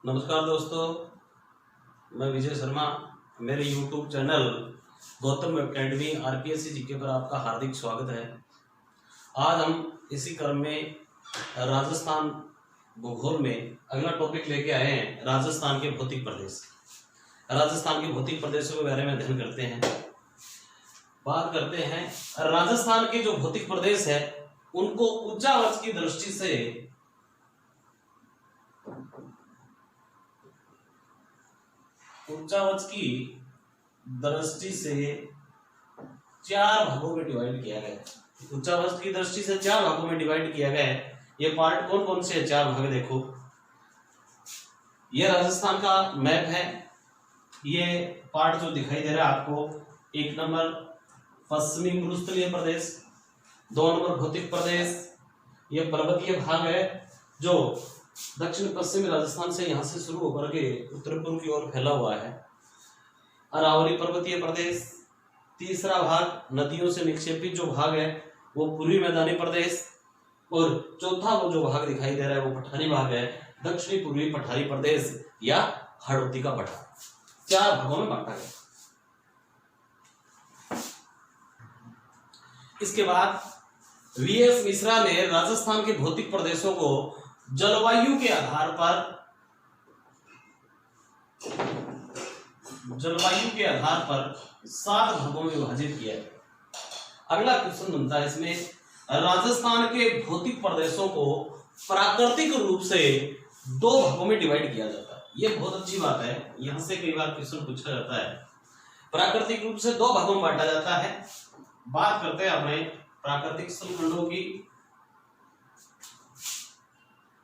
नमस्कार दोस्तों, मैं विजय शर्मा। मेरे YouTube channel Gautam academy RPSC GK पर आपका हार्दिक स्वागत है। आज हम इसी क्रम में राजस्थान भूगोल में अगला टॉपिक लेके आए हैं, राजस्थान के भौतिक प्रदेश। राजस्थान के भौतिक प्रदेशों के बारे में अध्ययन करते हैं, बात करते हैं। राजस्थान के जो भौतिक प्रदेश है उनको उच्चावच की दृष्टि से चार भागों में डिवाइड किया गया है। उच्चावच की दृष्टि से चार भागों में डिवाइड किया गया है। ये पार्ट कौन कौन से चार भाग देखो। ये राजस्थान का मैप है। ये पार्ट जो दिखाई दे रहा है आपको, 1 नंबर पश्चिमी मरुस्थलीय प्रदेश, 2 नंबर भौतिक प्रदेश, ये पर्वतीय भाग है जो दक्षिण पश्चिमी राजस्थान से यहां से शुरू होकर के उत्तर पूर्व की ओर फैला हुआ है। अरावली पर्वतीय प्रदेश, तीसरा भाग नदियों से निक्षेपित जो भाग है वो पूर्वी मैदानी प्रदेश, और चौथा वो जो भाग दिखाई दे रहा है वो पठारी भाग है, दक्षिणी पूर्वी पठारी प्रदेश या हाड़ौती का पठार। चार भागों में बांटा गया। इसके बाद वीएस मिश्रा ने राजस्थान के भौतिक प्रदेशों को जलवायु के आधार पर 7 भागों में विभाजित किया है। अगला क्वेश्चन बनता है इसमें, राजस्थान के भौतिक प्रदेशों को प्राकृतिक रूप से 2 भागों में डिवाइड किया जाता है। यह बहुत अच्छी बात है, यहां से कई बार क्वेश्चन पूछा जाता है। प्राकृतिक रूप से 2 भागों में बांटा जाता है। बात करते हैं अपने प्राकृतिक स्थलखंडों की।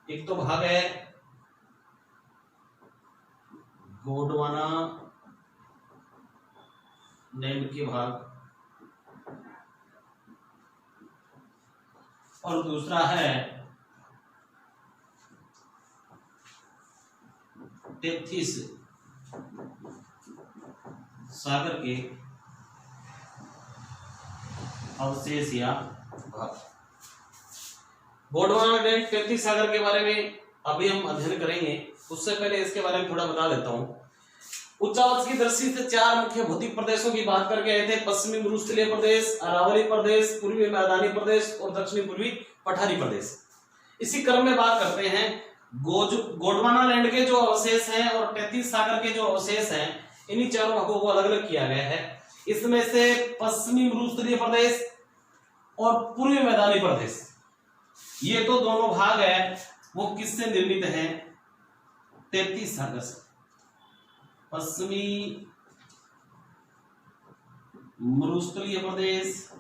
एक तो भाग है गोंडवाना लैंड के भाग, और दूसरा है 33 सागर के अवशेष या भाग। गोंडवाना लैंड 33 सागर के बारे में अभी हम अध्ययन करेंगे। उससे पहले इसके बारे में थोड़ा बता देता हूं। उच्चावच की दृष्टि से 4 मुख्य भौतिक प्रदेशों की बात करके आए थे, पश्चिमी मरुस्थलीय प्रदेश, अरावली प्रदेश, पूर्वी मैदानी प्रदेश और दक्षिणी पूर्वी पठारी प्रदेश। इसी क्रम में बात करते हैं गोंडवाना लैंड के जो अवशेष हैं और 33 सागर के जो अवशेष हैं, इन्हीं चारों भागों को अलग अलग किया गया है। इसमें से पश्चिमी मरुस्थलीय प्रदेश और पूर्वी मैदानी प्रदेश, ये तो दोनों भाग है वो किससे निर्मित है? 33 सागर से। पश्चिमी मरुस्थलीय प्रदेश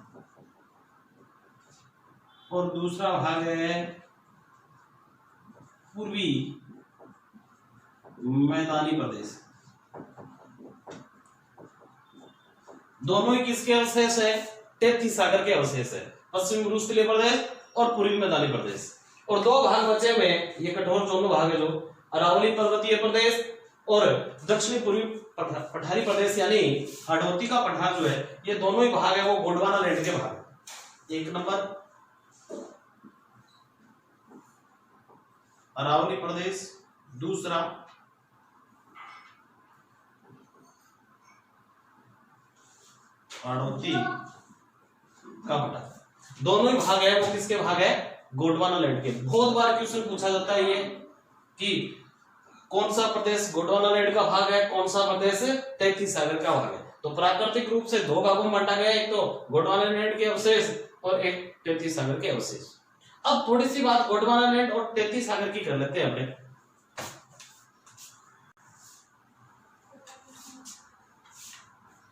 और दूसरा भाग है पूर्वी मैदानी प्रदेश। दोनों ही किसके अवशेष है? 33 सागर के अवशेष है, पश्चिमी मरुस्थलीय प्रदेश और पूर्वी मैदानी प्रदेश। और 2 भाग बचे में, ये कठोर दोनों भाग है जो अरावली पर्वतीय प्रदेश और दक्षिणी पूर्वी पठारी प्रदेश यानी हाड़ौती का पठार जो है, ये दोनों ही भाग है वो गोंडवाना लैंड के भाग। 1 नंबर अरावली प्रदेश, दूसरा हाड़ौती का पठार। दोनों ही भाग है वो किसके भाग है? गोंडवाना लैंड के। बहुत बार क्वेश्चन पूछा जाता है ये कि कौन सा प्रदेश गोंडवाना लैंड का भाग है, कौन सा प्रदेश 33 सागर का भाग है। तो प्राकृतिक रूप से 2 भागों में बांटा गया, एक तो गोंडवाना लैंड के अवशेष और एक 33 सागर के अवशेष। अब थोड़ी सी बात गोंडवाना लैंड और 33 सागर की कर लेते हैं अपने।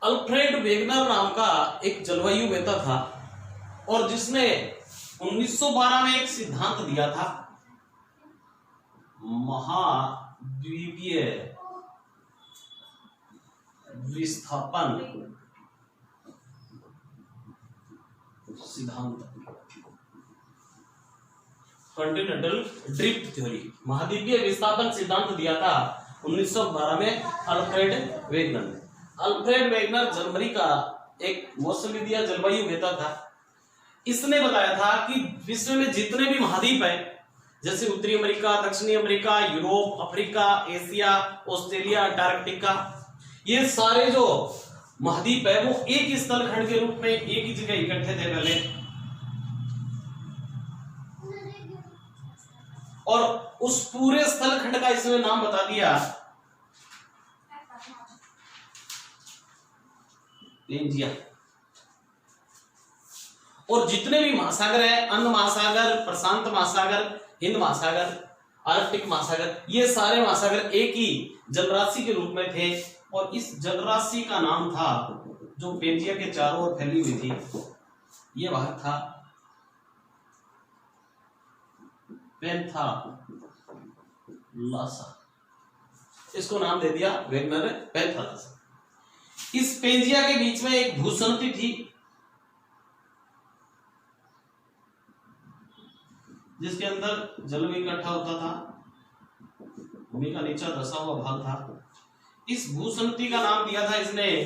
अल्फ्रेड वेगनर नाम का एक जलवायु वेत्ता था और जिसने 1912 में एक सिद्धांत दिया था, महाद्वीपीय विस्थापन सिद्धांत, कॉन्टिनेंटल ड्रिफ्ट थ्योरी। महाद्वीपीय विस्थापन सिद्धांत दिया था 1912 में अल्फ्रेड वेगनर ने। अल्फ्रेड वेगनर जर्मनी का एक मौसमविद या जलवायु वेत्ता था। इसने बताया था कि विश्व में जितने भी महाद्वीप हैं जैसे उत्तरी अमेरिका, दक्षिणी America, Europe, Africa, Asia, Australia, Antarctica, ये सारे जो महाद्वीप है वो एक ही स्थलखंड के रूप में एक ही जगह इकट्ठे थे पहले, और उस पूरे स्थलखंड का इसने नाम बता दिया पेंजिया। और जितने भी महासागर है, अंध महासागर, प्रशांत महासागर, हिंद महासागर, आर्कटिक महासागर, ये सारे महासागर एक ही जलराशि के रूप में थे, और इस जलराशि का नाम था जो पेंजिया के चारों ओर फैली हुई थी, ये भाग था पैंथालासा। इसको नाम दे दिया वेगनर ने पैंथालासा। इस पेंजिया के बीच में एक भूसंति थी जिसके अंदर जल भी इकट्ठा होता था, भूमि का नीचा धंसा हुआ भाग था। इस भूसंति का नाम दिया था इसने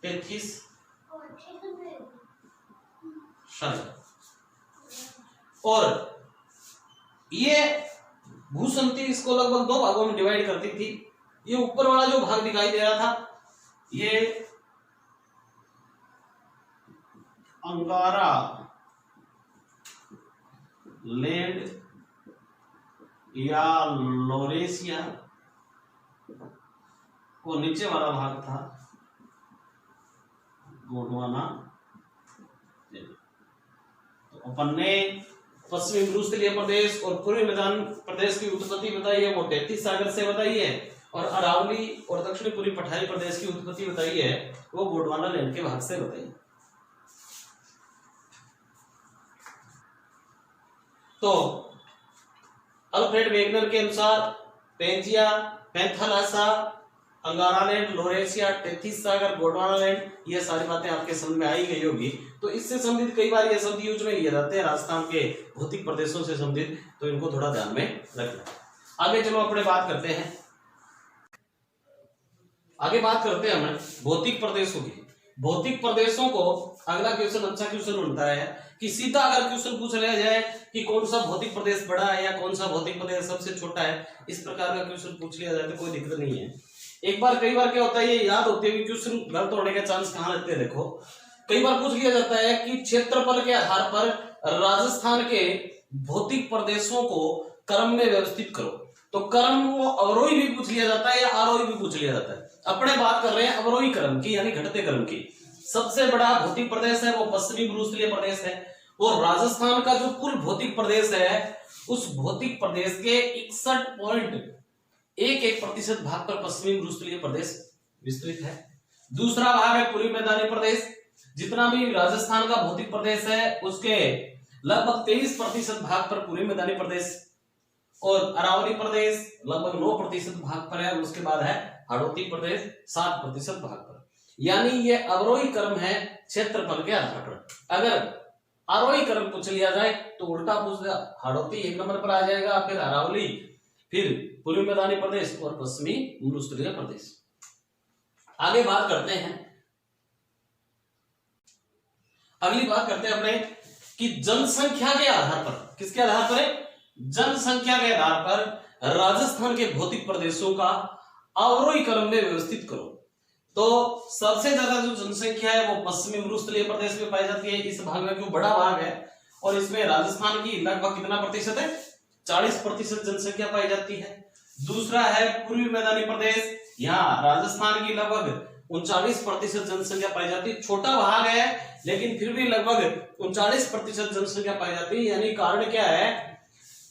टेथिस शायद। और ये भूसंति इसको लगभग 2 भागों में डिवाइड करती थी। ये ऊपर वाला जो भाग दिखाई दे रहा था, ये अंगारा लैंड या लोरेशिया, को नीचे वाला भाग था गोंडवाना। तो अपन ने पश्चिमी भूमध्यसागरीय प्रदेश और पूर्वी मैदान प्रदेश की उत्पत्ति बताई है, वो 33 सागर से बताई है, और अरावली और दक्षिणी पूर्वी पठारी प्रदेश की उत्पत्ति बताई है, वो गोंडवाना लैंड के भाग से बताई। तो अल्फ्रेड वेगनर के अनुसार पेंजिया, पैंथालासा, अंगारालैंड, लोरेशिया, टेथिस सागर, गोंडवानालैंड, ये सारी बातें आपके समझ में आई गई होगी। तो इससे संबंधित कई बार ये शब्द यूज में लिए जाते हैं राजस्थान के भौतिक प्रदेशों से संबंधित, तो इनको थोड़ा ध्यान में रखना। आगे चलो अपने बात करते हैं, आगे बात करते हैं हम भौतिक प्रदेशों की। भौतिक प्रदेशों को अगला क्वेश्चन अच्छा क्वेश्चन बनता है कि सीधा अगर क्वेश्चन पूछ लिया जाए कि कौन सा भौतिक प्रदेश बड़ा है या कौन सा भौतिक प्रदेश सबसे छोटा है, इस प्रकार का क्वेश्चन पूछ लिया जाए तो कोई दिक्कत नहीं है। एक बार कई बार क्या होता है, ये याद होते हुए क्वेश्चन गलत होने के चांस कहाँ रहते हैं। देखो कई बार पूछ लिया जाता है कि क्षेत्रफल के आधार पर राजस्थान के भौतिक प्रदेशों को क्रम में व्यवस्थित करो, तो क्रम वो अवरोही भी पूछ लिया जाता है या आरोही भी पूछ लिया जाता है। अपने बात कर रहे हैं अवरोही क्रम की, यानी घटते क्रम की। सबसे बड़ा भौतिक प्रदेश है वो पश्चिमी भूमध्यसागरीय प्रदेश है, और राजस्थान का जो कुल भौतिक प्रदेश है उस भौतिक प्रदेश के 61.11% भाग पर पश्चिमी भूमध्यसागरीय प्रदेश विस्तृत है। दूसरा भाग है पूर्वी मैदानी प्रदेश। जितना भी राजस्थान का भौतिक प्रदेश है उसके लगभग 23% भाग पर पूर्वी मैदानी प्रदेश, और अरावली प्रदेश लगभग 9% भाग पर है, और उसके बाद है हाड़ौती प्रदेश 7% भाग पर। यानी ये अवरोही क्रम है क्षेत्रफल के आधार पर। अगर आरोही क्रम पूछ लिया जाए तो उल्टा पूछ लिया, हाड़ौती 1 नंबर पर आ जाएगा, फिर अरावली, फिर पूर्वी मैदानी प्रदेश और पश्चिमी भूमध्यसागरीय प्रदेश। आगे बात करते हैं, अगली बात करते हैं अपने कि जनसंख्या के आधार पर, किसके आधार पर है? जनसंख्या के आधार पर राजस्थान के भौतिक प्रदेशों का अवरोही क्रम में व्यवस्थित करो। तो सबसे ज्यादा जो जनसंख्या है वो पश्चिमी भूमध्यसागरीय प्रदेश में पाई जाती है। इस भाग में क्यों बड़ा भाग है, और इसमें राजस्थान की लगभग कितना प्रतिशत है? 40% जनसंख्या पाई जाती है। दूसरा है पूर्वी मैदानी प्रदेश, यहाँ राजस्थान की लगभग 39% जनसंख्या पाई जाती है। छोटा भाग है लेकिन फिर भी लगभग 39% जनसंख्या पाई जाती है। यानी कारण क्या है,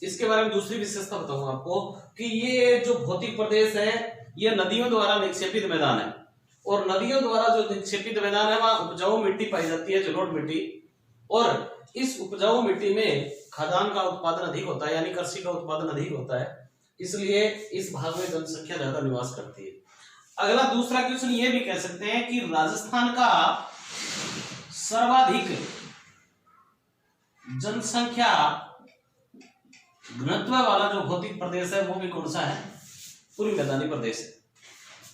इसके बारे में दूसरी विशेषता बताऊंगा आपको कि ये जो भौतिक प्रदेश है ये नदियों द्वारा निक्षेपित मैदान है, और नदियों द्वारा जो निक्षेपित मैदान है वहां उपजाऊ मिट्टी पाई जाती है, जलोढ़ मिट्टी, और इस उपजाऊ मिट्टी में खाद्यान्न का उत्पादन अधिक होता है, यानी कृषि का उत्पादन अधिक होता है, इसलिए इस भाग में जनसंख्या ज्यादा निवास करती है। अगला दूसरा क्वेश्चन ये भी कह सकते हैं कि राजस्थान का सर्वाधिक जनसंख्या घनत्व वाला जो भौतिक प्रदेश है वो भी कौन सा है? पूर्वी मैदानी प्रदेश है।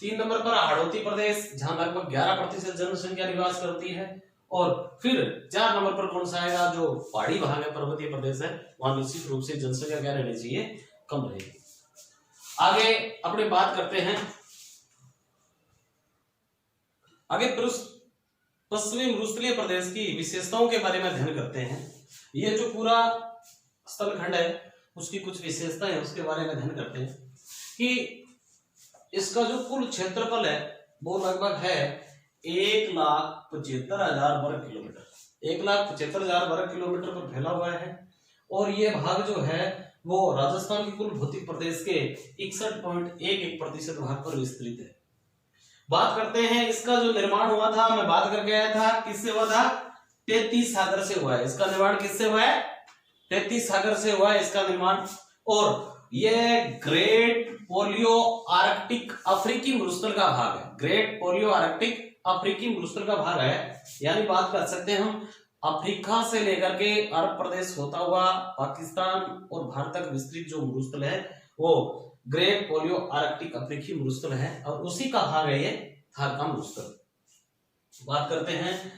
3 नंबर पर हाड़ौती प्रदेश, जहां लगभग 11% जनसंख्या निवास करती है, और फिर 4 नंबर पर कौन सा आएगा, जो पहाड़ी भाग है, पर्वतीय प्रदेश है, वहां निश्चित रूप से जनसंख्या क्या रहनी चाहिए, कम रहेगी। आगे अपने बात करते हैं, आगे पश्चिमी मरुस्थलीय प्रदेश की विशेषताओं के बारे में अध्ययन करते हैं। ये जो पूरा स्थलखंड है उसकी कुछ विशेषताएं है, उसके बारे में अध्ययन करते हैं कि इसका जो कुल क्षेत्रफल है वो लगभग है 1,75,000 वर्ग किलोमीटर, 1,75,000 वर्ग किलोमीटर पर फैला हुआ है। और ये भाग जो है वो राजस्थान के कुल भौतिक प्रदेश के 61.11% भाग पर विस्तृत है। बात करते हैं इसका जो निर्माण हुआ था, मैं बात करके आया था, किससे हुआ था, 33 सागर से हुआ है। इसका निर्माण किससे हुआ है, 33 सागर से हुआ है इसका निर्माण। और यह ग्रेट पोलियो आर्कटिक अफ्रीकी मरुस्थल का भाग है, ग्रेट पोलियो आर्कटिक अफ्रीकी मरुस्थल का भाग है। यानी बात कर सकते हैं हम अफ्रीका से लेकर के अरब प्रदेश होता हुआ पाकिस्तान और भारत तक विस्तृत जो मरुस्थल है वो ग्रेट पोलियो आर्कटिक अफ्रीकी मरुस्थल है, और उसी का भाग है ये थार का मरुस्थल। बात करते हैं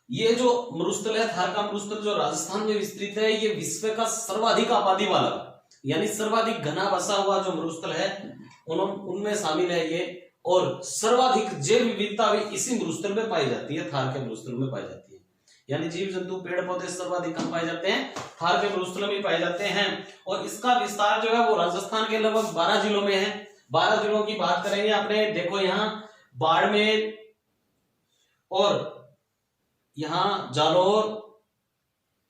ये जो मरुस्थल है थार का मरुस्थल जो राजस्थान में विस्तृत है, ये विश्व का सर्वाधिक आबादी वाला यानी सर्वाधिक घना बसा हुआ जो मरुस्थल है उनमें शामिल है ये। और सर्वाधिक जैव विविधता भी इसी मरुस्थल में पाई जाती है, थार के मरुस्थल में पाई जाती है। यानी जीव जंतु पेड़ पौधे सर्वाधिक कम पाए जाते हैं, थार के मरुस्थल में पाए जाते हैं। और इसका विस्तार जो है वो राजस्थान के लगभग 12 जिलों में है। 12 जिलों की बात करेंगे अपने, देखो यहाँ बाड़मेर और यहाँ जालौर,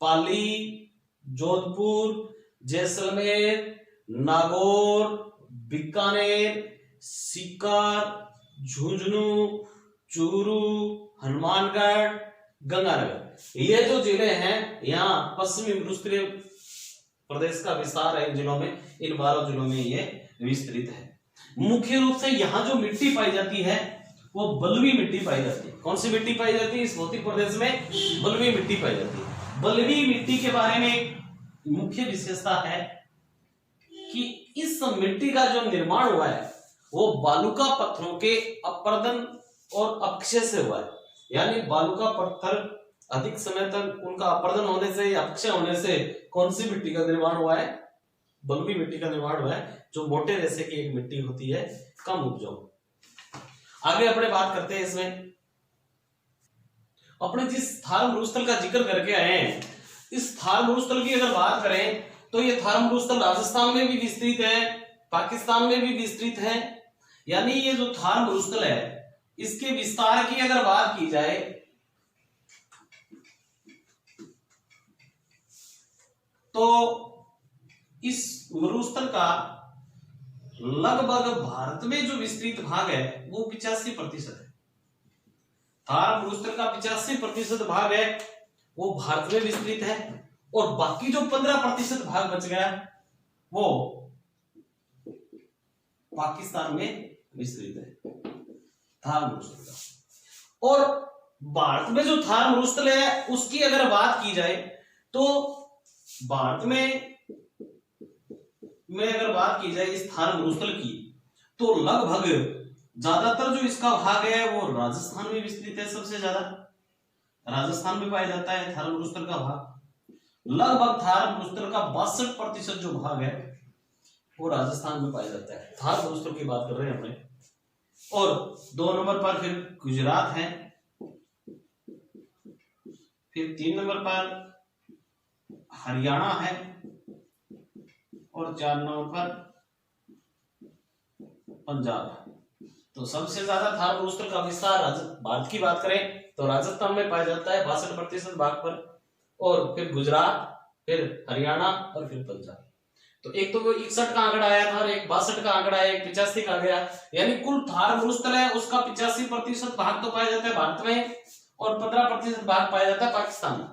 पाली, जोधपुर, जैसलमेर, नागौर, बीकानेर, सीकर, झुंझुनू, चूरू, हनुमानगढ़, गंगानगर, ये जो जिले हैं यहाँ पश्चिमी मरुस्थलीय प्रदेश का विस्तार है इन जिलों में, इन 12 जिलों में ये विस्तृत है। मुख्य रूप से यहाँ जो मिट्टी पाई जाती है वो बलुई मिट्टी पाई जाती है। कौन सी मिट्टी पाई जाती है इस भौतिक प्रदेश में, बलुई मिट्टी पाई जाती है। बलुई मिट्टी के बारे में एक मुख्य विशेषता है कि इस मिट्टी का जो निर्माण हुआ है वो बालुका पत्थरों के अपरदन और अपक्षय से हुआ है। यानी बालुका पत्थर अधिक समय तक उनका अपरदन होने से या अपक्षय होने से कौन सी मिट्टी का निर्माण हुआ है, बलुई मिट्टी का निर्माण हुआ है, जो मोटे रेशे की एक मिट्टी होती है, कम उपजाऊ। आगे अपने बात करते हैं इसमें, अपने जिस थार मरुस्थल का जिक्र करके आए हैं, इस थार मरुस्थल की अगर बात करें तो ये थार मरुस्थल राजस्थान में भी विस्तृत है, पाकिस्तान में भी विस्तृत है। यानी ये जो थार मरुस्थल है इसके विस्तार की अगर बात की जाए तो इस मरुस्थल का लगभग भारत में जो विस्तृत भाग है वो 85% है। थार मरुस्थल का 85% भाग है वो भारत में विस्तृत है, और बाकी जो 15% भाग बच गया वो पाकिस्तान में विस्तृत है थार मरुस्थल का। और भारत में जो थार मरुस्थल है उसकी अगर बात की जाए तो भारत में अगर बात की जाए इस थार मरुस्थल की तो लगभग ज्यादातर जो इसका भाग है वो राजस्थान में विस्तृत है। सबसे ज्यादा राजस्थान में पाया जाता है थार मरुस्थल का भाग। लगभग थार मरुस्थल का 62% जो भाग है वो राजस्थान में पाया जाता है। थार मरुस्थल की बात कर रहे हैं अपने। और 2 नंबर पर फिर गुजरात है, फिर 3 नंबर पर हरियाणा है, और 4 नंबर पर पंजाब है। तो सबसे ज्यादा थार मरुस्थल का विस्तार भारत की बात करें तो राजस्थान में पाया जाता है 62% भाग पर, और फिर गुजरात, फिर हरियाणा और फिर पंजाब। तो एक तो 61 का आंकड़ा आया था और एक 62 का आंकड़ा है, एक 85 का आ गया। यानी कुल थार मरुस्थल है उसका 85% भाग तो पाया जाता है भारत में, और 15% भाग पाया जाता है पाकिस्तान में।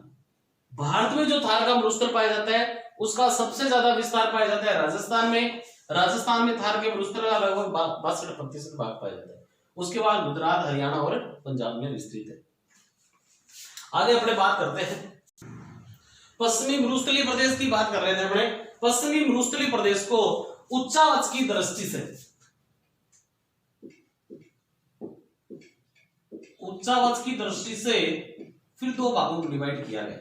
भारत में जो थार का मरुस्थल पाया जाता है उसका सबसे ज्यादा विस्तार पाया जाता है राजस्थान में। राजस्थान में थार के मरुस्थल का लगभग 62% भाग पाया जाता है। उसके बाद गुजरात, हरियाणा और पंजाब में विस्तृत है। आगे अपने बात करते हैं पश्चिमी मरुस्थलीय प्रदेश की बात कर रहे थे अपने। पश्चिमी मरुस्थलीय प्रदेश को उच्चावच की दृष्टि से फिर 2 भागों में डिवाइड किया गया।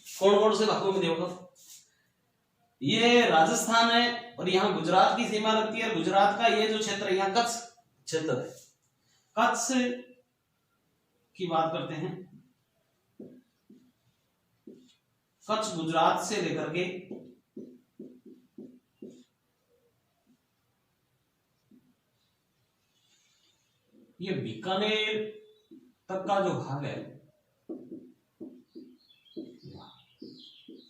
कौन कौन से भागों में देखो, ये राजस्थान है और यहाँ गुजरात की सीमा लगती है। गुजरात का ये जो क्षेत्र है, यहाँ कच्छ क्षेत्र है। कच्छ की बात करते हैं, कच्छ गुजरात से लेकर के ये बीकानेर तक का जो भाग है,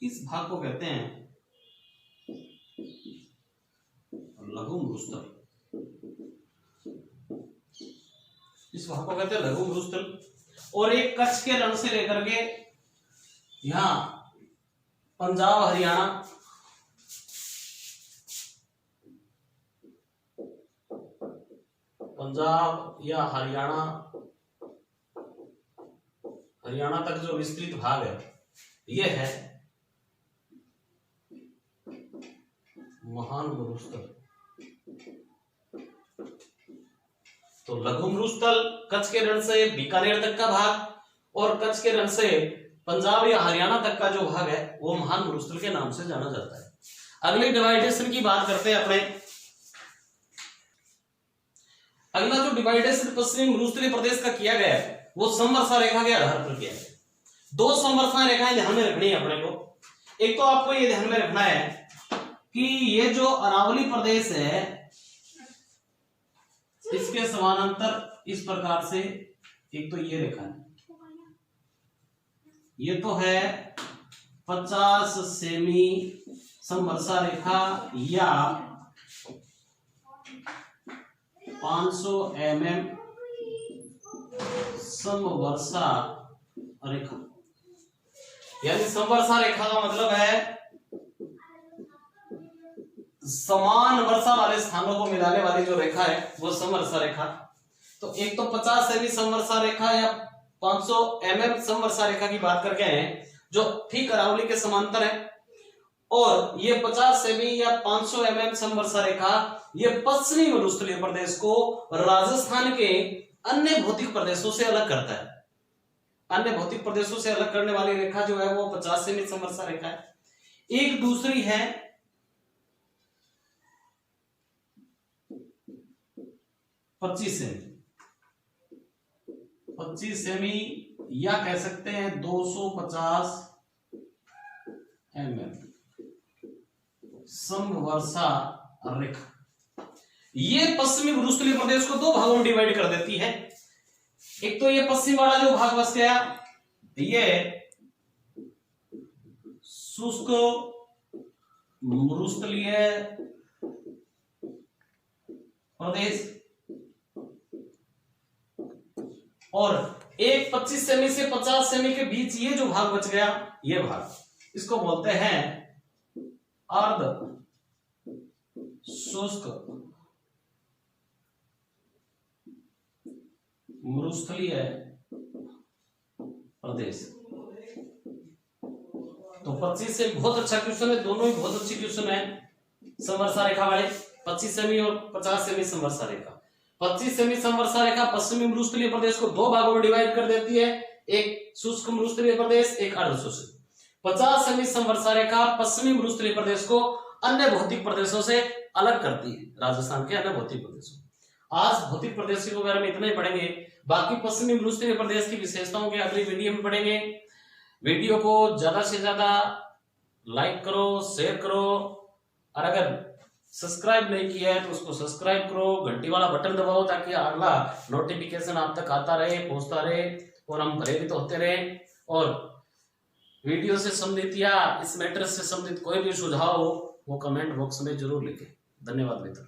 इस भाग को कहते हैं लघु मरुस्थल। इस भाग को कहते हैं लघु मरुस्थल। और एक कच्छ के रण से लेकर के यहां पंजाब हरियाणा, पंजाब या हरियाणा तक जो विस्तृत भाग है, यह है महान मरुस्थल। तो लघु मरुस्थल कच्छ के रण से बीकानेर तक का भाग और कच्छ के रण से पंजाब या हरियाणा तक का जो भाग है वो महान मरुस्थल के नाम से जाना जाता है। अगले डिवाइडेशन की बात करते हैं अपने। अगला जो डिवाइडेशन पश्चिमी मरुस्थलीय प्रदेश का किया गया है वो समवर्षा रेखा के आधार पर किया है। 2 समवर्षा रेखाएं ध्यान में रखनी है अपने को। एक तो आपको ये ध्यान में रखना है कि ये जो अरावली प्रदेश है इसके समानांतर इस प्रकार से एक तो ये रेखा है, ये तो है 50 सेमी समवर्षा रेखा या 500 mm समवर्षा रेखा। यानी समवर्षा रेखा का मतलब है समान वर्षा वाले स्थानों को मिलाने वाली जो रेखा है वो समवर्षा रेखा। तो एक तो 50 सेमी समवर्षा रेखा या 500 mm समवर्षा रेखा की बात करके हैं जो ठीक अरावली के समांतर है, और ये 50 सेमी या 500 mm समवर्षा रेखा ये पश्चिमी मरुस्थलीय प्रदेश को राजस्थान के अन्य भौतिक प्रदेशों से अलग करता है। अन्य भौतिक प्रदेशों से अलग करने वाली रेखा जो है वो 50 सेमी समवर्षा रेखा है। एक दूसरी है 25 सेमी या कह सकते हैं 250 mm समवर्षा रेखा। ये पश्चिमी मरुस्थलीय प्रदेश को 2 भागों में डिवाइड कर देती है। एक तो ये पश्चिम वाला जो भाग बच गया ये शुष्क मरुस्थलीय प्रदेश, और एक 25 सेमी से 50 सेमी के बीच ये जो भाग बच गया, ये भाग इसको बोलते हैं अर्ध शुष्क मरुस्थलीय प्रदेश। तो 25 से बहुत अच्छा क्वेश्चन है, दोनों ही बहुत अच्छी क्वेश्चन है समवर्षा रेखा वाले, 25 सेमी और 50 सेमी समवर्षा रेखा। 25 सेमी समवर्षा रेखा पश्चिमी मरुस्थलीय प्रदेश को 2 भागों में डिवाइड कर देती है, एक शुष्क मरुस्थलीय प्रदेश, एक अर्ध शुष्क। 50 सेमी समवर्षा रेखा पश्चिमी मरुस्थलीय प्रदेश को अन्य भौतिक प्रदेशों से अलग करती है, राजस्थान के अन्य भौतिक प्रदेशों। आज भौतिक प्रदेश के बारे में इतना ही पढ़ेंगे, बाकी पश्चिमी मरुस्थलीय प्रदेश की विशेषताओं के अगली वीडियो में पढ़ेंगे। वीडियो को ज्यादा से ज्यादा लाइक करो, शेयर करो, और अगर सब्सक्राइब नहीं किया है तो उसको सब्सक्राइब करो, घंटी वाला बटन दबाओ ताकि अगला नोटिफिकेशन आप तक आता रहे, पहुंचता रहे और हम प्रेरित होते रहे। और वीडियो से संबंधित या इस मैटर से संबंधित कोई भी सुझाव हो वो कमेंट बॉक्स में जरूर लिखें। धन्यवाद मित्र।